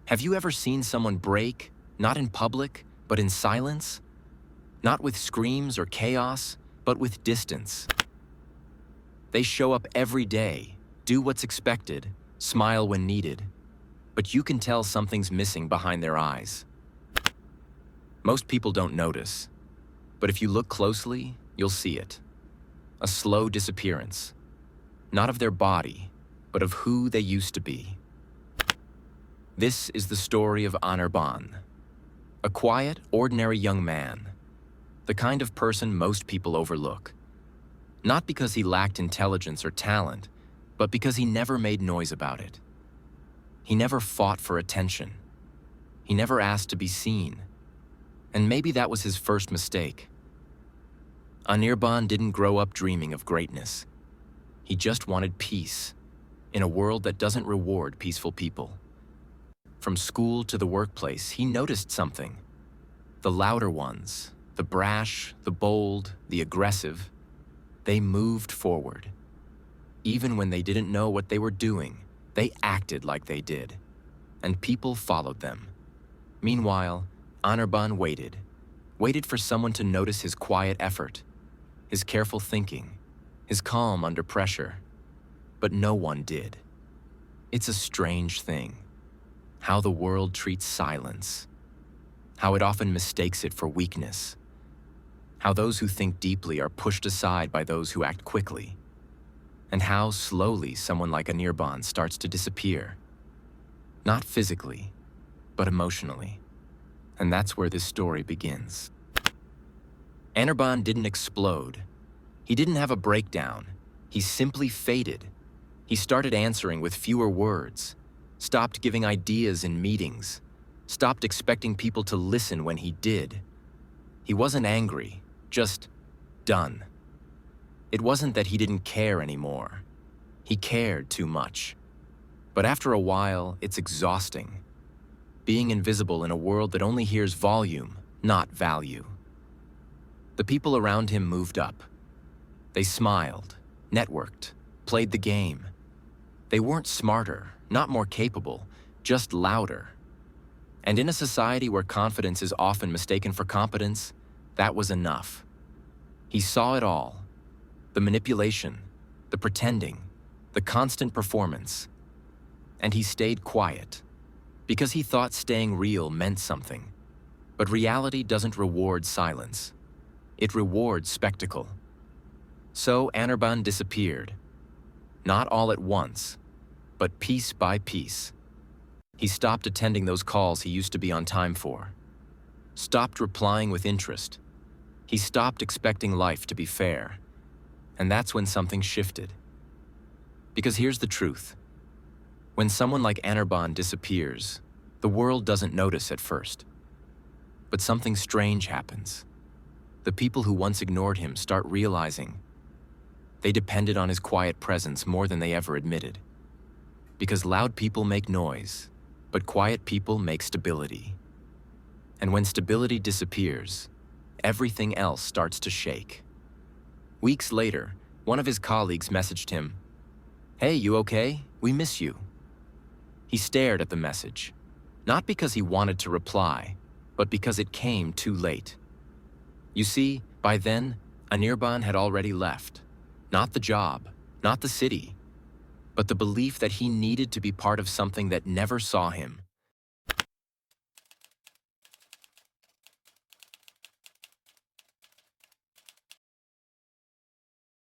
Have you ever seen someone break, not in public, but in silence? Not with screams or chaos, but with distance. They show up every day, do what's expected, smile when needed, but you can tell something's missing behind their eyes. Most people don't notice, but if you look closely, you'll see it. A slow disappearance, not of their body, but of who they used to be. This is the story of Anirban, a quiet, ordinary young man, the kind of person most people overlook. Not because he lacked intelligence or talent, but because he never made noise about it. He never fought for attention. He never asked to be seen. And maybe that was his first mistake. Anirban didn't grow up dreaming of greatness. He just wanted peace, in a world that doesn't reward peaceful people. From school to the workplace, he noticed something. The louder ones, the brash, the bold, the aggressive, they moved forward. Even when they didn't know what they were doing, they acted like they did, and people followed them. Meanwhile, Anirban waited for someone to notice his quiet effort, his careful thinking, his calm under pressure. But no one did. It's a strange thing, how the world treats silence, how it often mistakes it for weakness, how those who think deeply are pushed aside by those who act quickly, and how slowly someone like Anirban starts to disappear. Not physically, but emotionally. And that's where this story begins. Anirban didn't explode. He didn't have a breakdown. He simply faded. He started answering with fewer words, stopped giving ideas in meetings, stopped expecting people to listen when he did. He wasn't angry, just done. It wasn't that he didn't care anymore. He cared too much. But after a while, it's exhausting. Being invisible in a world that only hears volume, not value. The people around him moved up. They smiled, networked, played the game. They weren't smarter, not more capable, just louder. And in a society where confidence is often mistaken for competence, that was enough. He saw it all. The manipulation, the pretending, the constant performance. And he stayed quiet, because he thought staying real meant something. But reality doesn't reward silence. It rewards spectacle. So Anirban disappeared. Not all at once, but piece by piece. He stopped attending those calls he used to be on time for. Stopped replying with interest. He stopped expecting life to be fair. And that's when something shifted. Because here's the truth. When someone like Anirban disappears, the world doesn't notice at first. But something strange happens. The people who once ignored him start realizing they depended on his quiet presence more than they ever admitted. Because loud people make noise, but quiet people make stability. And when stability disappears, everything else starts to shake. Weeks later, one of his colleagues messaged him, "Hey, you okay? We miss you." He stared at the message, not because he wanted to reply, but because it came too late. You see, by then, Anirban had already left. Not the job, not the city, but the belief that he needed to be part of something that never saw him,